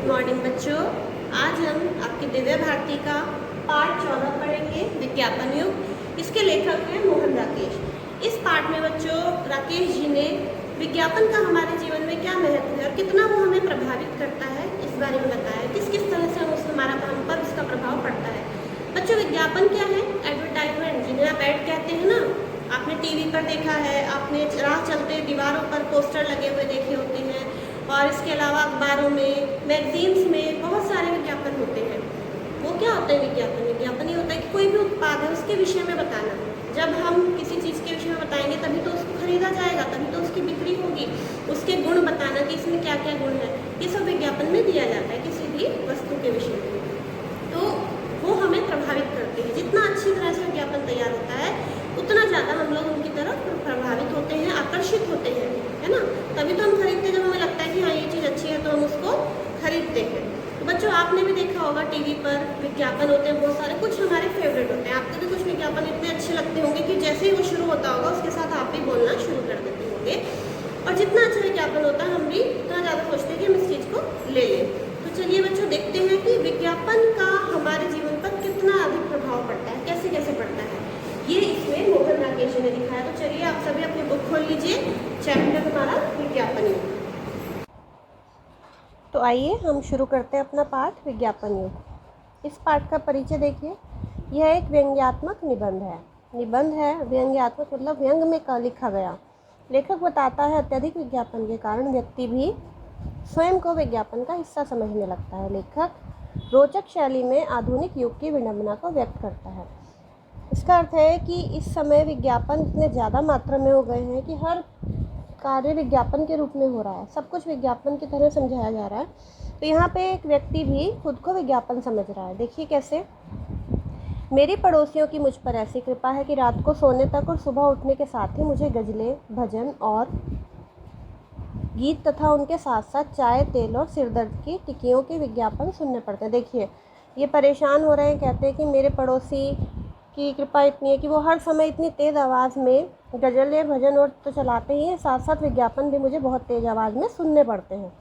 Good morning बच्चों। आज हम आपकी दिव्य भारती का पाठ 14 पढ़ेंगे, विज्ञापन युग। इसके लेखक हैं मोहन राकेश। इस पाठ में बच्चों राकेश जी ने विज्ञापन का हमारे जीवन में क्या महत्व है और कितना वो हमें प्रभावित करता है इस बारे में बताया। किस किस तरह से हम पर उसका प्रभाव पड़ता है। बच्चों विज्ञापन क्या है? एडवर्टाइजमेंट, जिन्हें आप ऐड कहते हैं ना। आपने टीवी पर देखा है, आपने राह चलते दीवारों पर पोस्टर लगे हुए देखे होते हैं, और इसके अलावा अखबारों में, मैगजीन्स में बहुत सारे विज्ञापन होते हैं। वो क्या होता है विज्ञापन? विज्ञापन ये होता है कि कोई भी उत्पाद है उसके विषय में बताना। जब हम किसी चीज़ के विषय में बताएंगे तभी तो उसको खरीदा जाएगा, तभी तो उसकी बिक्री होगी। उसके गुण बताना कि इसमें क्या क्या गुण है, ये सब विज्ञापन में दिया जाता है किसी भी वस्तु के विषय में। तो वो हमें प्रभावित करते हैं। जितना अच्छी तरह से विज्ञापन तैयार होता है उतना ज़्यादा हम लोग उनकी तरफ प्रभावित होते हैं, आकर्षित होते हैं, है ना। तभी तो हम खरीदते हैं, जब हमें लगता है कि हाँ ये चीज़ अच्छी है तो हम उसको खरीदते हैं। तो बच्चों आपने भी देखा होगा टीवी पर विज्ञापन होते हैं बहुत सारे, कुछ हमारे फेवरेट होते हैं। आपको भी कुछ विज्ञापन इतने अच्छे लगते होंगे कि जैसे ही वो शुरू होता होगा उसके साथ आप भी बोलना शुरू कर देते होंगे। और जितना अच्छा विज्ञापन होता है हम भी उतना ज़्यादा सोचते हैं कि हम इस चीज़ को ले लें। तो चलिए बच्चों देखते हैं कि विज्ञापन का हमारे जीवन पर कितना अधिक प्रभाव पड़ता है, कैसे कैसे पड़ता है। ये इसमें मोहन राकेश जी ने दिखाया। तो चलिए आप सभी अपनी बुक खोल लीजिए, चैप्टर हमारा विज्ञापन युग। तो आइए हम शुरू करते हैं अपना पाठ विज्ञापन युग। इस पाठ का परिचय देखिए। यह एक व्यंग्यात्मक निबंध है। निबंध है व्यंग्यात्मक मतलब व्यंग में लिखा गया। लेखक बताता है अत्यधिक विज्ञापन के कारण व्यक्ति भी स्वयं को विज्ञापन का हिस्सा समझने लगता है। लेखक रोचक शैली में आधुनिक युग की विडंबना को व्यक्त करता है। इसका अर्थ है कि इस समय विज्ञापन इतने ज़्यादा मात्रा में हो गए हैं कि हर कार्य विज्ञापन के रूप में हो रहा है, सब कुछ विज्ञापन की तरह समझाया जा रहा है। तो यहाँ पे एक व्यक्ति भी खुद को विज्ञापन समझ रहा है। देखिए कैसे। मेरी पड़ोसियों की मुझ पर ऐसी कृपा है कि रात को सोने तक और सुबह उठने के साथ ही मुझे गज़लें, भजन और गीत तथा उनके साथ साथ चाय, तेल और सिरदर्द की टिक्कियों के विज्ञापन सुनने पड़ते हैं। देखिए ये परेशान हो रहे हैं, कहते हैं कि मेरे पड़ोसी की कृपा इतनी है कि वो हर समय इतनी तेज़ आवाज़ में गज़लें, भजन और तो चलाते ही हैं, साथ साथ विज्ञापन भी मुझे बहुत तेज़ आवाज़ में सुनने पड़ते हैं।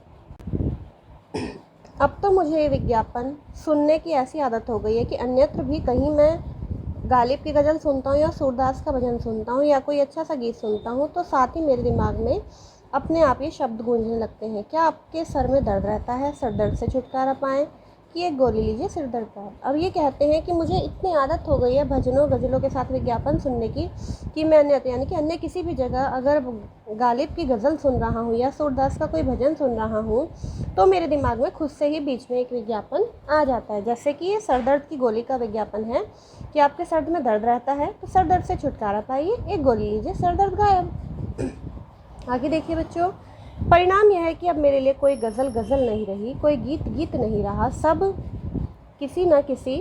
अब तो मुझे ये विज्ञापन सुनने की ऐसी आदत हो गई है कि अन्यत्र भी कहीं मैं गालिब की गज़ल सुनता हूँ या सूरदास का भजन सुनता हूँ या कोई अच्छा सा गीत सुनता हूँ तो साथ ही मेरे दिमाग में अपने आप ये शब्द गूंजने लगते हैं। क्या आपके सर में दर्द रहता है? सर दर्द से छुटकारा पाएँ कि एक गोली लीजिए सिर दर्द का। अब ये कहते हैं कि मुझे इतनी आदत हो गई है भजनों गज़लों के साथ विज्ञापन सुनने की कि मैं यानी कि अन्य किसी भी जगह अगर गालिब की गज़ल सुन रहा हूँ या सूरदास का कोई भजन सुन रहा हूँ तो मेरे दिमाग में खुद से ही बीच में एक विज्ञापन आ जाता है। जैसे कि ये सर दर्द की गोली का विज्ञापन है कि आपके सर में दर्द रहता है तो सर दर्द से छुटकारा पाइए, एक गोली लीजिए, सर दर्द गायब। आगे देखिए बच्चों। परिणाम यह है कि अब मेरे लिए कोई गज़ल गज़ल नहीं रही, कोई गीत गीत नहीं रहा, सब किसी न किसी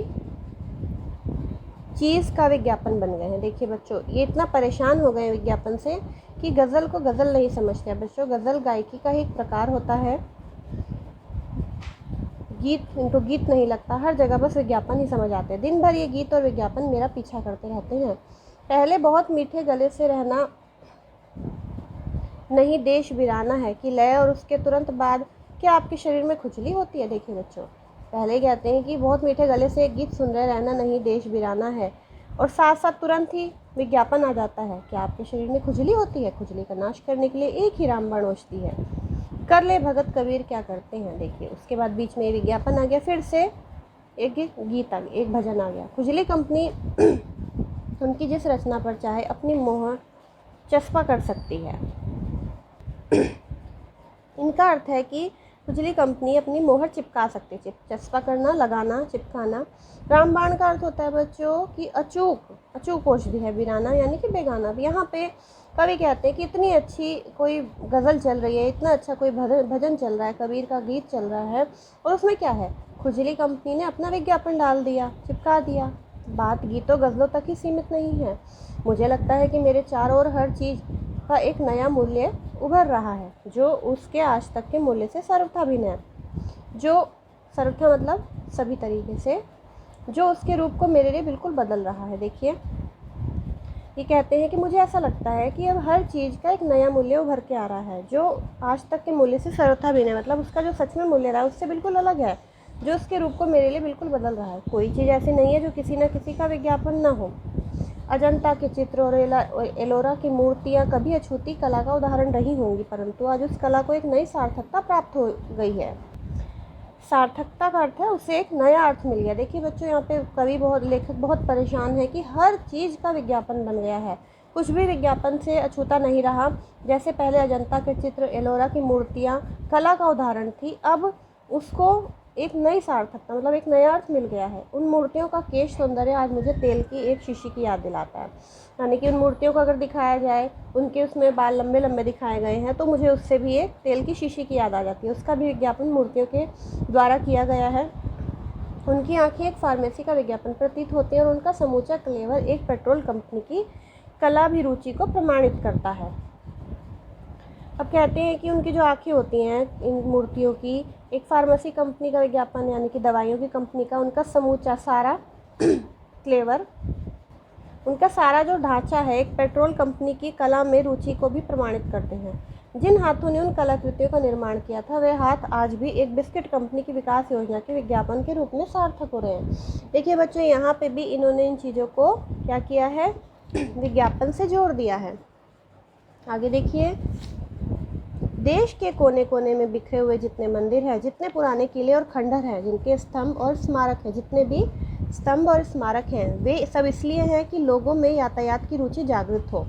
चीज़ का विज्ञापन बन गए हैं। देखिए बच्चों ये इतना परेशान हो गए विज्ञापन से कि गज़ल को गज़ल नहीं समझते हैं। बच्चों गज़ल गायकी का ही एक प्रकार होता है, गीत इनको गीत नहीं लगता, हर जगह बस विज्ञापन ही समझ आते हैं। दिन भर ये गीत और विज्ञापन मेरा पीछा करते रहते हैं। पहले बहुत मीठे गले से रहना नहीं देश वीराना है कि लय और उसके तुरंत बाद क्या आपके शरीर में खुजली होती है। देखिए बच्चों पहले कहते हैं कि बहुत मीठे गले से एक गीत सुन रहे रहना नहीं देश वीराना है, और साथ साथ तुरंत ही विज्ञापन आ जाता है। क्या आपके शरीर में खुजली होती है? खुजली का नाश करने के लिए एक ही रामबाण ओषधि है, कर ले भगत कबीर क्या करते हैं। देखिए उसके बाद बीच में विज्ञापन आ गया, फिर से एक गीत आ गया, एक भजन आ गया। खुजली कंपनी उनकी जिस रचना पर चाहे अपनी मोहर चस्पा कर सकती है। इनका अर्थ है कि खुजली कंपनी अपनी मोहर चिपका सकती है। चस्पा करना, लगाना, चिपकाना। रामबाण का अर्थ होता है बच्चों कि अचूक औषधि है, वीराना यानी कि बेगाना भी। यहाँ पे कवि कहते हैं कि इतनी अच्छी कोई गज़ल चल रही है, इतना अच्छा कोई भजन चल रहा है, कबीर का गीत चल रहा है, और उसमें क्या है, खुजली कंपनी ने अपना विज्ञापन डाल दिया, चिपका दिया। बात गीतों गज़लों तक ही सीमित नहीं है। मुझे लगता है कि मेरे चारों ओर हर चीज़ का एक नया मूल्य उभर रहा है जो उसके आज तक के मूल्य से सर्वथा भिन्न है, जो सर्वथा मतलब सभी तरीके से, जो उसके रूप को मेरे लिए बिल्कुल बदल रहा है। देखिए ये कहते हैं कि मुझे ऐसा लगता है कि अब हर चीज़ का एक नया मूल्य उभर के आ रहा है, जो आज तक के मूल्य से सर्वथा भिन्न है। मतलब उसका जो सच में मूल्य रहा है उससे बिल्कुल अलग है, जो उसके रूप को मेरे लिए बिल्कुल बदल रहा है। कोई चीज़ ऐसी नहीं है जो किसी न किसी का विज्ञापन न हो। अजंता के चित्र और एलोरा की मूर्तियाँ कभी अछूती कला का उदाहरण रही होंगी, परंतु आज उस कला को एक नई सार्थकता प्राप्त हो गई है। सार्थकता का अर्थ है उसे एक नया अर्थ मिल गया। देखिए बच्चों, यहाँ पे कवि लेखक बहुत परेशान है कि हर चीज़ का विज्ञापन बन गया है, कुछ भी विज्ञापन से अछूता नहीं रहा। जैसे पहले अजंता के चित्र, एलोरा की मूर्तियाँ कला का उदाहरण थी, अब उसको एक नई सार्थकता मतलब एक नया अर्थ मिल गया है। उन मूर्तियों का केश सौंदर्य आज मुझे तेल की एक शीशी की याद दिलाता है। यानी कि उन मूर्तियों को अगर दिखाया जाए, उनके उसमें बाल लंबे लंबे दिखाए गए हैं, तो मुझे उससे भी एक तेल की शीशी की याद आ जाती है। उसका भी विज्ञापन मूर्तियों के द्वारा किया गया है। उनकी आंखें एक फार्मेसी का विज्ञापन प्रतीत होती हैं और उनका समूचा क्लेवर एक पेट्रोल कंपनी की कलाभिरुचि को प्रमाणित करता है। अब कहते हैं कि उनकी जो आँखें होती हैं इन मूर्तियों की, एक फार्मेसी कंपनी का विज्ञापन यानी कि दवाइयों की कंपनी का, उनका समूचा सारा क्लेवर, उनका सारा जो ढांचा है एक पेट्रोल कंपनी की कला में रुचि को भी प्रमाणित करते हैं। जिन हाथों ने उन कलाकृतियों का निर्माण किया था, वे हाथ आज भी एक बिस्किट कंपनी की विकास योजना के विज्ञापन के रूप में सार्थक हो रहे हैं। देखिए बच्चों, यहाँ पे भी इन्होंने इन चीज़ों को क्या किया है, विज्ञापन से जोड़ दिया है। आगे देखिए, देश के कोने कोने में बिखरे हुए जितने मंदिर हैं, जितने पुराने किले और खंडर हैं, जिनके स्तंभ और स्मारक हैं, जितने भी स्तंभ और स्मारक हैं, वे सब इसलिए हैं कि लोगों में यातायात की रुचि जागृत हो।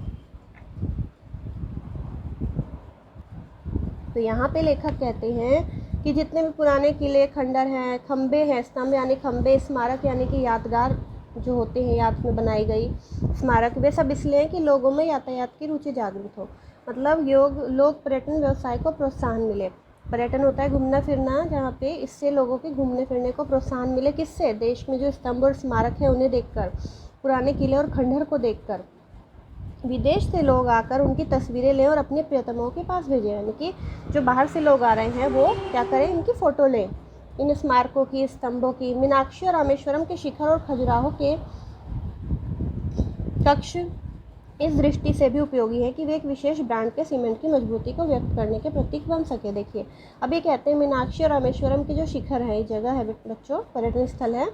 तो यहाँ पे लेखक कहते हैं कि जितने भी पुराने किले, खंडर हैं, खंबे हैं, स्तंभ यानी खंबे, स्मारक यानी कि यादगार जो होते हैं, याद में बनाई गई स्मारक, वे सब इसलिए हैं कि लोगों में यातायात की रुचि जागृत हो। मतलब लोग पर्यटन व्यवसाय को प्रोत्साहन मिले। पर्यटन होता है घूमना फिरना, जहाँ पे इससे लोगों के घूमने फिरने को प्रोत्साहन मिले। किससे? देश में जो स्तंभ और स्मारक है उन्हें देखकर, पुराने किले और खंडर को देखकर। विदेश से लोग आकर उनकी तस्वीरें लें और अपने प्रियतमों के पास भेजें। यानी कि जो बाहर से लोग आ रहे हैं वो क्या करें, इनकी फ़ोटो लें, इन स्मारकों की, स्तंभों की। मीनाक्षी और रामेश्वरम के शिखर और खजुराहो के कक्ष इस दृष्टि से भी उपयोगी है कि वे एक विशेष ब्रांड के सीमेंट की मजबूती को व्यक्त करने के प्रतीक बन सके। देखिए, अब ये कहते हैं मीनाक्षी और रामेश्वरम के जो शिखर है, ये जगह है बच्चों, पर्यटन स्थल है,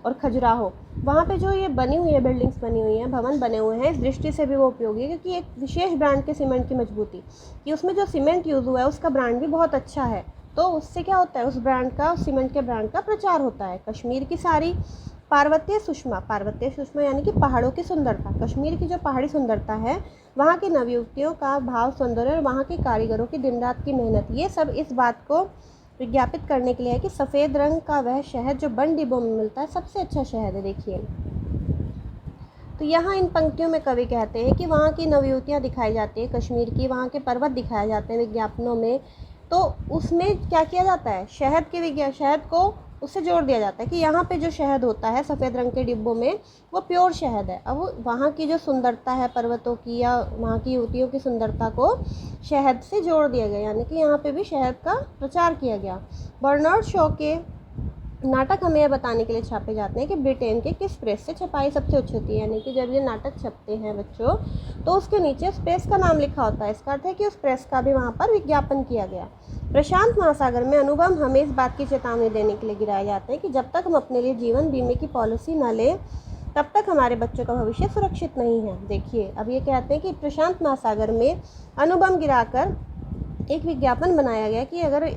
और खजुराहो, वहाँ पे जो ये बनी हुई है, बिल्डिंग्स बनी हुई हैं, भवन बने हुए हैं, इस दृष्टि से भी वो उपयोगी है क्योंकि एक विशेष ब्रांड के सीमेंट की मजबूती, कि उसमें जो सीमेंट यूज़ हुआ है उसका ब्रांड भी बहुत अच्छा है, तो उससे क्या होता है, उस ब्रांड का, उस सीमेंट के ब्रांड का प्रचार होता है। कश्मीर की सारी पार्वतीय सुषमा यानी कि पहाड़ों की सुंदरता, कश्मीर की जो पहाड़ी सुंदरता है, वहाँ की नवयुवतियों का भाव सौंदर्य और वहाँ के कारीगरों की दिन रात की मेहनत, ये सब इस बात को विज्ञापित करने के लिए है कि सफ़ेद रंग का वह शहद जो बंद डिब्बों में मिलता है सबसे अच्छा शहद है। देखिए, तो यहाँ इन पंक्तियों में कवि कहते हैं कि वहाँ की नवयुवतियाँ दिखाई जाती है, कश्मीर की, वहाँ के पर्वत दिखाए जाते हैं विज्ञापनों में, तो उसमें क्या किया जाता है, शहद को उससे जोड़ दिया जाता है कि यहाँ पे जो शहद होता है सफ़ेद रंग के डिब्बों में, वो प्योर शहद है। अब वहाँ की जो सुंदरता है पर्वतों की या वहाँ की युवतियों की सुंदरता को शहद से जोड़ दिया गया, यानी कि यहाँ पे भी शहद का प्रचार किया गया। बर्नार्ड शॉ के नाटक हमें यह बताने के लिए छापे जाते हैं कि ब्रिटेन के किस प्रेस से छपाई सबसे अच्छी होती है। यानी कि जब ये नाटक छपते हैं बच्चों, तो उसके नीचे उस प्रेस का नाम लिखा होता है। इसका अर्थ है कि उस प्रेस का भी वहाँ पर विज्ञापन किया गया। प्रशांत महासागर में अनुभव हमें इस बात की चेतावनी देने के लिए गिराए जाते हैं कि जब तक हम अपने लिए जीवन बीमे की पॉलिसी न लें, तब तक हमारे बच्चों का भविष्य सुरक्षित नहीं है। देखिए, अब ये कहते हैं कि प्रशांत महासागर में अनुभव गिराकर एक विज्ञापन बनाया गया कि अगर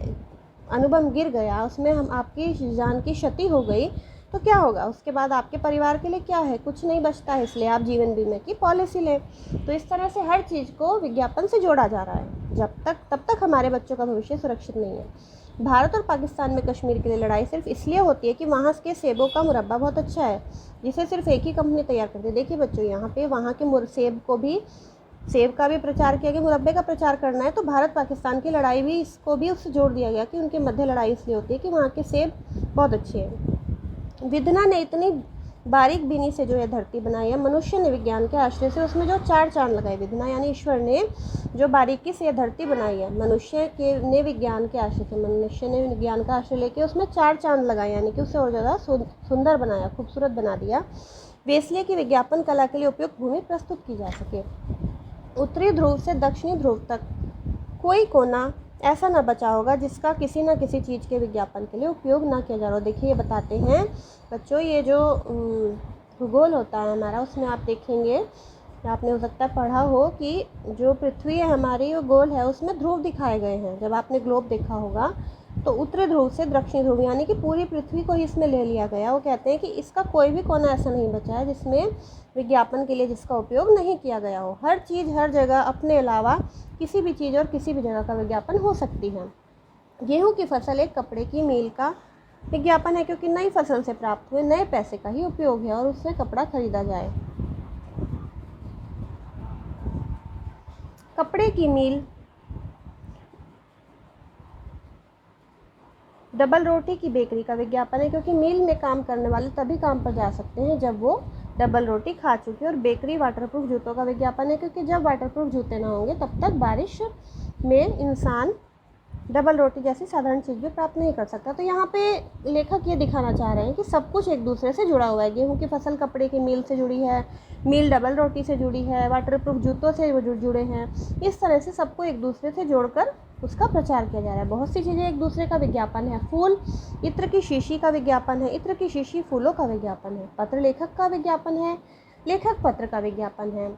अनुभव गिर गया, उसमें हम आपकी जान की क्षति हो गई, तो क्या होगा, उसके बाद आपके परिवार के लिए क्या है, कुछ नहीं बचता है, इसलिए आप जीवन बीमे की पॉलिसी लें। तो इस तरह से हर चीज़ को विज्ञापन से जोड़ा जा रहा है। तब तक हमारे बच्चों का भविष्य सुरक्षित नहीं है। भारत और पाकिस्तान में कश्मीर के लिए लड़ाई सिर्फ इसलिए होती है कि वहाँ के सेबों का मुरब्बा बहुत अच्छा है, जिसे सिर्फ एक ही कंपनी तैयार करती है। देखिए बच्चों, यहाँ पे वहाँ के सेब का भी प्रचार किया गया, मुरब्बे का प्रचार करना है, तो भारत पाकिस्तान की लड़ाई भी, इसको भी उससे जोड़ दिया गया कि उनके मध्य लड़ाई इसलिए होती है कि वहाँ के सेब बहुत अच्छे हैं। विधना ने इतनी बारीक बीनी से जो यह धरती बनाई है, मनुष्य ने विज्ञान के आश्रय से उसमें जो 4 चांद लगाए। विधना यानी ईश्वर ने जो बारीकी से यह धरती बनाई है, मनुष्य ने विज्ञान का आश्रय लेके उसमें 4 चांद लगाए, यानी कि उसे और ज़्यादा सुंदर बनाया, खूबसूरत बना दिया। वे इसलिए कि विज्ञापन कला के लिए उपयुक्त भूमि प्रस्तुत की जा सके। उत्तरी ध्रुव से दक्षिणी ध्रुव तक कोई कोना ऐसा न बचा होगा जिसका किसी न किसी चीज़ के विज्ञापन के लिए उपयोग ना किया जा रहा हो। देखिए ये बताते हैं बच्चों, ये जो भूगोल होता है हमारा, उसमें आप देखेंगे, आपने हो सकता है पढ़ा हो कि जो पृथ्वी है हमारी, वो गोल है, उसमें ध्रुव दिखाए गए हैं। जब आपने ग्लोब देखा होगा तो उत्तरी ध्रुव से दक्षिणी ध्रुव यानी कि पूरी पृथ्वी को ही इसमें ले लिया गया। वो कहते हैं कि इसका कोई भी कोना ऐसा नहीं बचा है जिसमें विज्ञापन के लिए जिसका उपयोग नहीं किया गया हो। हर चीज़ हर जगह अपने अलावा किसी भी चीज़ और किसी भी जगह का विज्ञापन हो सकती है। गेहूं की फसल एक कपड़े की मील का विज्ञापन है, क्योंकि नई फसल से प्राप्त हुए नए पैसे का ही उपयोग है और उससे कपड़ा खरीदा जाए। कपड़े की मील डबल रोटी की बेकरी का विज्ञापन है, क्योंकि मील में काम करने वाले तभी काम पर जा सकते हैं जब वो डबल रोटी खा चुके। और बेकरी वाटरप्रूफ जूतों का विज्ञापन है, क्योंकि जब वाटरप्रूफ जूते ना होंगे तब तक बारिश में इंसान डबल रोटी जैसी साधारण चीज़ भी प्राप्त नहीं कर सकता। तो यहाँ पे लेखक ये दिखाना चाह रहे हैं कि सब कुछ एक दूसरे से जुड़ा हुआ है। गेहूं की फसल कपड़े की मील से जुड़ी है, मील डबल रोटी से जुड़ी है, वाटरप्रूफ जूतों से वो जुड़े हैं। इस तरह से सबको एक दूसरे से जोड़कर उसका प्रचार किया जा रहा है। बहुत सी चीज़ें एक दूसरे का विज्ञापन है। फूल इत्र की शीशी का विज्ञापन है, इत्र की शीशी फूलों का विज्ञापन है। पत्र लेखक का विज्ञापन है, लेखक पत्र का विज्ञापन है।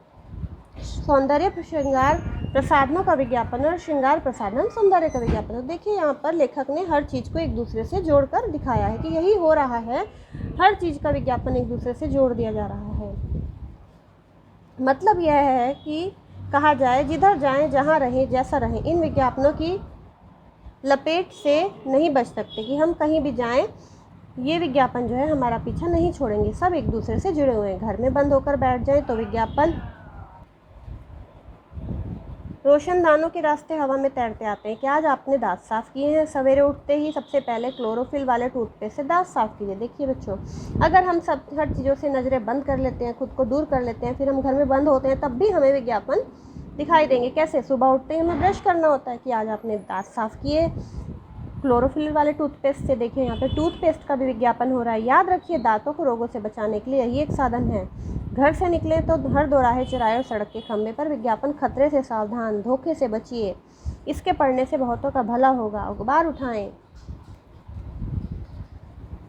सौंदर्य श्रृंगार प्रसाधनों का विज्ञापन और श्रृंगार प्रसाधन सौंदर्य का विज्ञापन है। देखिए यहाँ पर लेखक ने हर चीज़ को एक दूसरे से जोड़कर दिखाया है कि यही हो रहा है, हर चीज़ का विज्ञापन एक दूसरे से जोड़ दिया जा रहा है। मतलब यह है कि कहा जाए जिधर जाएं, जहाँ रहें, जैसा रहें, इन विज्ञापनों की लपेट से नहीं बच सकते कि हम कहीं भी जाएं, ये विज्ञापन जो है हमारा पीछा नहीं छोड़ेंगे। सब एक दूसरे से जुड़े हुए हैं। घर में बंद होकर बैठ जाएं तो विज्ञापन, रोशनदानों के रास्ते हवा में तैरते आते हैं। क्या आज आपने दांत साफ़ किए हैं? सवेरे उठते ही सबसे पहले क्लोरोफिल वाले टूथपेस्ट से दांत साफ़ कीजिए। देखिए बच्चों, अगर हम सब हर चीज़ों से नज़रें बंद कर लेते हैं, खुद को दूर कर लेते हैं, फिर हम घर में बंद होते हैं, तब भी हमें विज्ञापन दिखाई देंगे। कैसे? सुबह उठते ही हमें ब्रश करना होता है कि आज आपने दांत साफ़ किए क्लोरोफिल वाले टूथपेस्ट से। देखिए यहाँ पे टूथपेस्ट का भी विज्ञापन हो रहा है। याद रखिए, दांतों को रोगों से बचाने के लिए यही एक साधन है। घर से निकले तो हर दोराहे, चौराहे और सड़क के खंभे पर विज्ञापन, खतरे से सावधान, धोखे से बचिए, इसके पढ़ने से बहुतों का भला होगा, अखबार उठाएं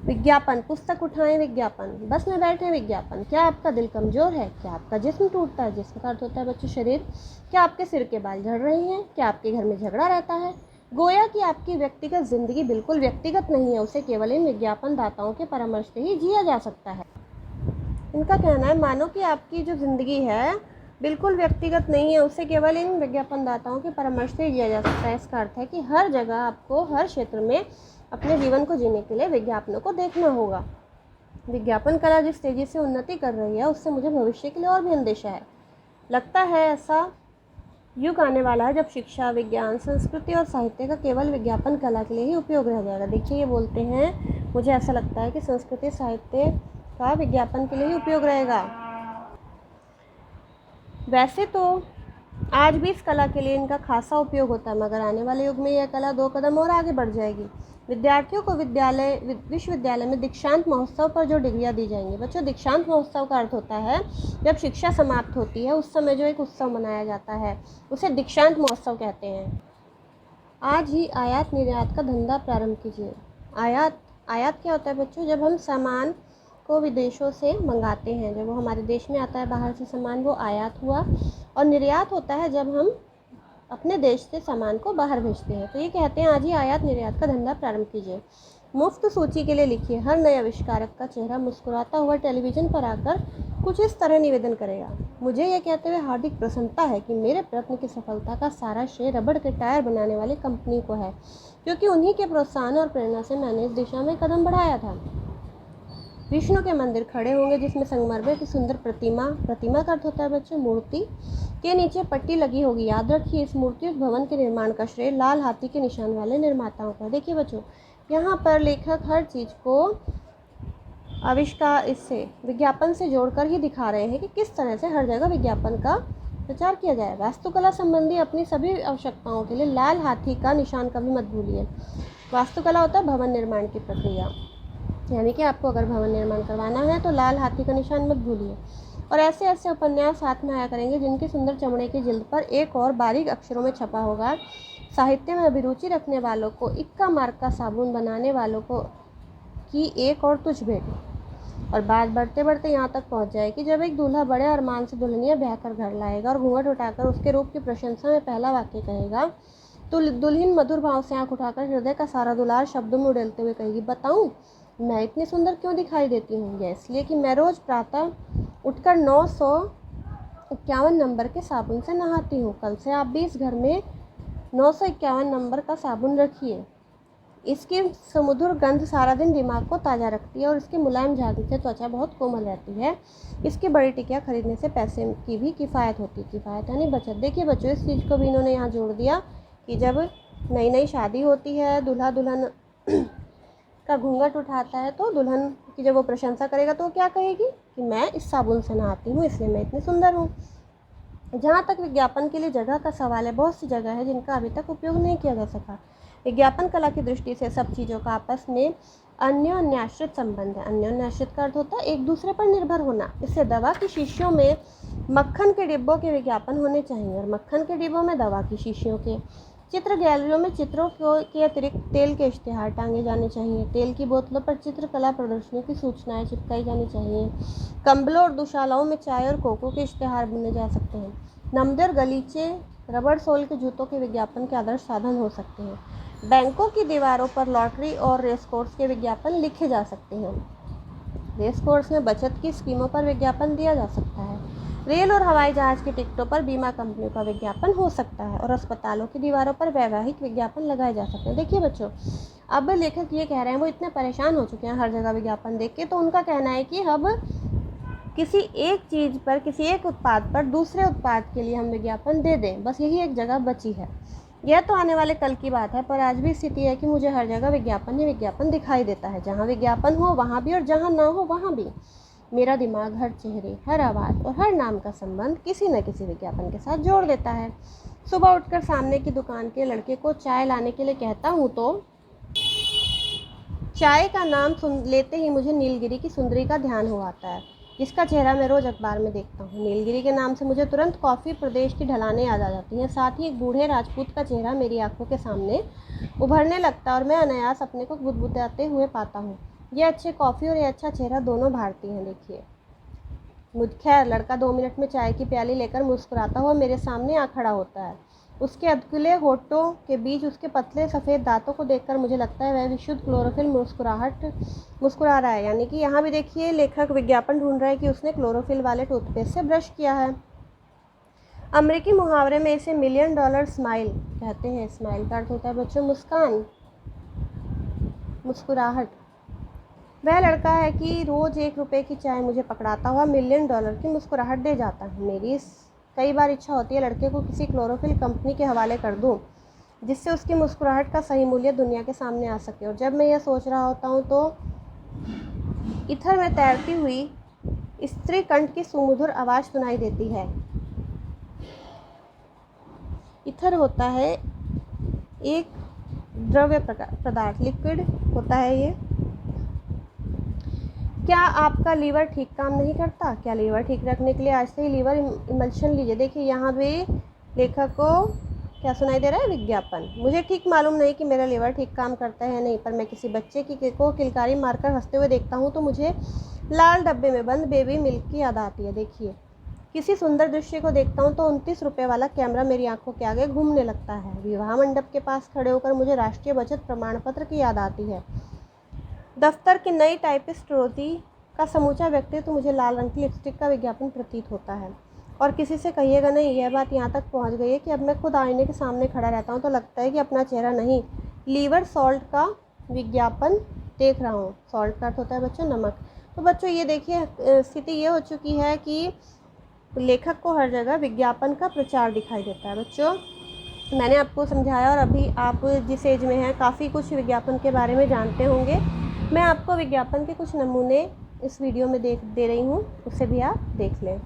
विज्ञापन, पुस्तक उठाएं विज्ञापन, बस में बैठे विज्ञापन। क्या आपका दिल कमज़ोर है? क्या आपका जिस्म टूटता है? जिस्म का अर्थ होता है बच्चों शरीर। क्या आपके सिर के बाल झड़ रहे हैं? क्या आपके घर में झगड़ा रहता है? गोया कि आपकी व्यक्तिगत ज़िंदगी बिल्कुल व्यक्तिगत नहीं है, उसे केवल इन विज्ञापन दाताओं के परामर्श से ही जिया जा सकता है। इनका कहना है मानो कि आपकी जो ज़िंदगी है बिल्कुल व्यक्तिगत नहीं है, उसे केवल इन विज्ञापन दाताओं के परामर्श से ही जिया जा सकता है। इसका अर्थ है कि हर जगह आपको हर क्षेत्र में अपने जीवन को जीने के लिए विज्ञापनों को देखना होगा। विज्ञापन कला जिस तेज़ी से उन्नति कर रही है, उससे मुझे भविष्य के लिए और भी अंदेशा है। लगता है ऐसा युग आने वाला है जब शिक्षा, विज्ञान, संस्कृति और साहित्य का केवल विज्ञापन कला के लिए ही उपयोग रह जाएगा। देखिए ये बोलते हैं, मुझे ऐसा लगता है कि संस्कृति साहित्य का विज्ञापन के लिए ही उपयोग रहेगा। वैसे तो आज भी इस कला के लिए इनका खासा उपयोग होता है, मगर आने वाले युग में यह कला 2 कदम और आगे बढ़ जाएगी। विद्यार्थियों को विश्वविद्यालय में दीक्षांत महोत्सव पर जो डिग्रियां दी जाएंगी। बच्चों, दीक्षांत महोत्सव का अर्थ होता है जब शिक्षा समाप्त होती है उस समय जो एक उत्सव मनाया जाता है, उसे दीक्षांत महोत्सव कहते हैं। आज ही आयात निर्यात का धंधा प्रारंभ कीजिए। आयात क्या होता है बच्चों? जब हम सामान को विदेशों से मंगाते हैं, जब वो हमारे देश में आता है बाहर से सामान, वो आयात हुआ। और निर्यात होता है जब हम अपने देश से सामान को बाहर भेजते हैं। तो ये कहते हैं आज ही आयात निर्यात का धंधा प्रारंभ कीजिए। मुफ्त सूची के लिए लिखिए। हर नए आविष्कारक का चेहरा मुस्कुराता हुआ टेलीविज़न पर आकर कुछ इस तरह निवेदन करेगा। मुझे यह कहते हुए हार्दिक प्रसन्नता है कि मेरे प्रयत्न की सफलता का सारा श्रेय रबड़ के टायर बनाने वाली कंपनी को है, क्योंकि उन्हीं के प्रोत्साहन और प्रेरणा से मैंने इस दिशा में कदम बढ़ाया था। विष्णु के मंदिर खड़े होंगे जिसमें संगमरमर की सुंदर प्रतिमा का अर्थ होता है बच्चों मूर्ति के नीचे पट्टी लगी होगी। याद रखिए, इस मूर्ति उस भवन के निर्माण का श्रेय लाल हाथी के निशान वाले निर्माताओं का। देखिए बच्चों, यहाँ पर लेखक हर चीज़ को आविष्कार इससे विज्ञापन से जोड़कर ही दिखा रहे हैं कि किस तरह से हर जगह विज्ञापन का प्रचार किया जाए। वास्तुकला संबंधी अपनी सभी आवश्यकताओं के लिए लाल हाथी का निशान कभी मत भूलिए। वास्तुकला होता है भवन निर्माण की प्रक्रिया। यानी कि आपको अगर भवन निर्माण करवाना है तो लाल हाथी का निशान मत भूलिए। और ऐसे ऐसे उपन्यास साथ में आया करेंगे जिनकी सुंदर चमड़े की जिल्द पर एक और बारीक अक्षरों में छपा होगा, साहित्य में अभिरुचि रखने वालों को इक्का मार्क का साबुन बनाने वालों को की एक और तुझ भेंट। और बात बढ़ते बढ़ते यहाँ तक पहुँच जाए कि जब एक दूल्हा बड़े अरमान से दुल्हनिया ब्याह कर घर लाएगा और घूंघट उठाकर उसके रूप की प्रशंसा में पहला वाक्य कहेगा तो दुल्हन मधुर भाव से आंख उठाकर हृदय का सारा दुलार शब्दों में उड़ेलते हुए कहेगी, बताऊं मैं इतनी सुंदर क्यों दिखाई देती हूँ? यह इसलिए कि मैं रोज प्रातः उठकर 951 नंबर के साबुन से नहाती हूँ। कल से आप भी इस घर में 951 नंबर का साबुन रखिए। इसकी सुमधुर गंध सारा दिन दिमाग को ताज़ा रखती है और इसके मुलायम झाग से त्वचा बहुत कोमल रहती है। इसकी बड़ी टिकिया खरीदने से पैसे की भी किफ़ायत होती है। किफ़ायत यानी बचत। देखिए बच्चों, इस चीज़ को भी इन्होंने यहाँ जोड़ दिया कि जब नई नई शादी होती है, दूल्हा दुल्हन का घूंघट उठाता है तो दुल्हन की जब वो प्रशंसा करेगा तो वो क्या कहेगी कि मैं इस साबुन से नहाती हूँ इसलिए मैं इतनी सुंदर हूँ। जहाँ तक विज्ञापन के लिए जगह का सवाल है, बहुत सी जगह है जिनका अभी तक उपयोग नहीं किया जा सका। विज्ञापन कला की दृष्टि से सब चीज़ों का आपस में अन्योन्याश्रित संबंध है। अन्योन्याश्रित का अर्थ होता है एक दूसरे पर निर्भर होना। इससे दवा की शीशियों में मक्खन के डिब्बों के विज्ञापन होने चाहिए और मक्खन के डिब्बों में दवा की शीशियों के। चित्र गैलरियों में चित्रों के अतिरिक्त तेल के इश्तिहार टांगे जाने चाहिए। तेल की बोतलों पर चित्रकला प्रदर्शनियों की सूचनाएं चिपकाई जानी चाहिए। कंबलों और दुशालाओं में चाय और कोको के इश्तिहार बुने जा सकते हैं। नमदर गलीचे रबड़ सोल के जूतों के विज्ञापन के आदर्श साधन हो सकते हैं। बैंकों की दीवारों पर लॉटरी और रेस कोर्स के विज्ञापन लिखे जा सकते हैं। रेस कोर्स में बचत की स्कीमों पर विज्ञापन दिया जा सकता है। रेल और हवाई जहाज़ की टिकटों पर बीमा कंपनियों का विज्ञापन हो सकता है और अस्पतालों की दीवारों पर वैवाहिक विज्ञापन लगाए जा सकते हैं। देखिए बच्चों, अब लेखक ये कह रहे हैं, वो इतने परेशान हो चुके हैं हर जगह विज्ञापन देख के, तो उनका कहना है कि अब किसी एक चीज़ पर, किसी एक उत्पाद पर दूसरे उत्पाद के लिए हम विज्ञापन दे दें, बस यही एक जगह बची है। यह तो आने वाले कल की बात है, पर आज भी स्थिति है कि मुझे हर जगह विज्ञापन ही विज्ञापन दिखाई देता है। जहाँ विज्ञापन हो वहाँ भी और जहाँ ना हो वहाँ भी मेरा दिमाग हर चेहरे, हर आवाज़ और हर नाम का संबंध किसी न किसी विज्ञापन के साथ जोड़ देता है। सुबह उठकर सामने की दुकान के लड़के को चाय लाने के लिए कहता हूँ तो चाय का नाम लेते ही मुझे नीलगिरी की सुंदरी का ध्यान हो आता है, जिसका चेहरा मैं रोज़ अखबार में देखता हूँ। नीलगिरी के नाम से मुझे तुरंत कॉफ़ी प्रदेश की ढलानें याद आ जाती हैं। साथ ही एक बूढ़े राजपूत का चेहरा मेरी आंखों के सामने उभरने लगता है और मैं अनायास अपने को बुदबुदाते हुए पाता हूँ। ये अच्छे कॉफ़ी और ये अच्छा चेहरा दोनों भारतीय हैं। देखिए खैर, लड़का 2 मिनट में चाय की प्याली लेकर मुस्कुराता हुआ मेरे सामने आ खड़ा होता है। उसके अधकुले होठों के बीच उसके पतले सफ़ेद दांतों को देखकर मुझे लगता है वह विशुद्ध क्लोरोफिल मुस्कुरा रहा है। यानी कि यहाँ भी देखिए लेखक विज्ञापन ढूंढ रहा है कि उसने क्लोरोफिल वाले टूथपेस्ट से ब्रश किया है। अमेरिकी मुहावरे में इसे $1 मिलियन स्माइल कहते हैं। स्माइल का अर्थ होता है बच्चों मुस्कान, मुस्कुराहट। वह लड़का है कि रोज़ $1 की चाय मुझे पकड़ाता हुआ $1 मिलियन की मुस्कुराहट दे जाता है। मेरी कई बार इच्छा होती है लड़के को किसी क्लोरोफिल कंपनी के हवाले कर दूं, जिससे उसकी मुस्कुराहट का सही मूल्य दुनिया के सामने आ सके। और जब मैं यह सोच रहा होता हूँ तो इथर में तैरती हुई स्त्री कंठ की सुमधुर आवाज़ सुनाई देती है। इथर होता है एक द्रव्य पदार्थ, लिक्विड होता है ये। क्या आपका लीवर ठीक काम नहीं करता? क्या लीवर ठीक रखने के लिए आज से ही लीवर इमल्शन लीजिए। देखिए यहाँ भी लेखक को क्या सुनाई दे रहा है? विज्ञापन। मुझे ठीक मालूम नहीं कि मेरा लीवर ठीक काम करता है नहीं, पर मैं किसी बच्चे को किलकारी मारकर हंसते हुए देखता हूँ तो मुझे लाल डब्बे में बंद बेबी मिल्क की याद आती है। देखिए किसी सुंदर दृश्य को देखता हूँ तो $29 वाला कैमरा मेरी आंखों के आगे घूमने लगता है। विवाह मंडप के पास खड़े होकर मुझे राष्ट्रीय बचत प्रमाण पत्र की याद आती है। दफ्तर की नई टाइपिस्ट रोजी का समूचा व्यक्तित्व मुझे लाल रंग की लिपस्टिक का विज्ञापन प्रतीत होता है। और किसी से कहिएगा नहीं, यह बात यहाँ तक पहुँच गई है कि अब मैं खुद आईने के सामने खड़ा रहता हूँ तो लगता है कि अपना चेहरा नहीं, लीवर सॉल्ट का विज्ञापन देख रहा हूँ। सॉल्ट का अर्थ होता है बच्चों नमक। तो बच्चों ये देखिए स्थिति ये हो चुकी है कि लेखक को हर जगह विज्ञापन का प्रचार दिखाई देता है। बच्चों मैंने आपको समझाया और अभी आप जिस एज में हैं काफ़ी कुछ विज्ञापन के बारे में जानते होंगे। मैं आपको विज्ञापन के कुछ नमूने इस वीडियो में दे रही हूँ, उससे भी आप देख लें।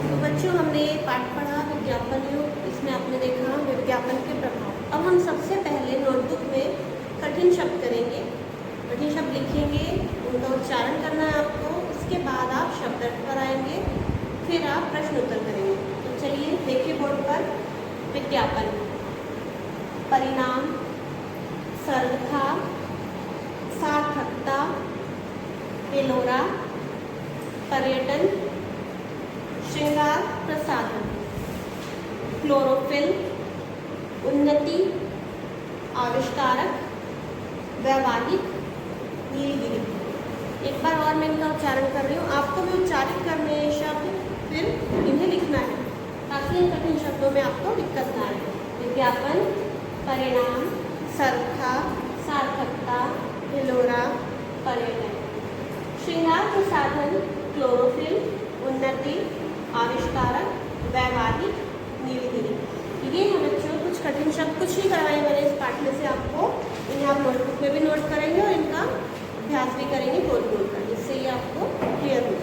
तो बच्चों हमने पाठ पढ़ा विज्ञापन युग, इसमें आपने देखा विज्ञापन के प्रभाव। अब हम सबसे पहले नोटबुक में कठिन शब्द करेंगे, कठिन शब्द लिखेंगे, उनका उच्चारण करना है आपको। उसके बाद आप शब्द अर्थ पर आएंगे, फिर आप प्रश्न उत्तर करेंगे। तो चलिए देखिए बोर्ड पर विज्ञापन, परिणाम, सर्वथा, सार्थकता, हिलोरा, पर्यटन, श्रृंगार प्रसाधन, क्लोरोफिल, उन्नति, आविष्कारक, वैवाहिक, नीलगिरी। एक बार और मैं इनका उच्चारण कर रही हूँ, आपको भी उच्चारित करने हैं शब्द, फिर इन्हें लिखना है ताकि इन कठिन शब्दों में आपको दिक्कत ना आए। विज्ञापन, परिणाम, सर्वथा, सार्थकता, हिलोरा, पर्यटन, श्रृंगार प्रसाधन, क्लोरोफिल, उन्नति, आविष्कारक, वैवाहिक, नीलगिरी। ये हैं बच्चों कुछ कठिन शब्द, कुछ ही करवाए मैंने इस पाठ में से आपको। इन्हें आप नोटबुक में भी नोट करेंगे और इनका अभ्यास भी करेंगे बोल बोल कर, जिससे ये आपको क्लियर हो जाए।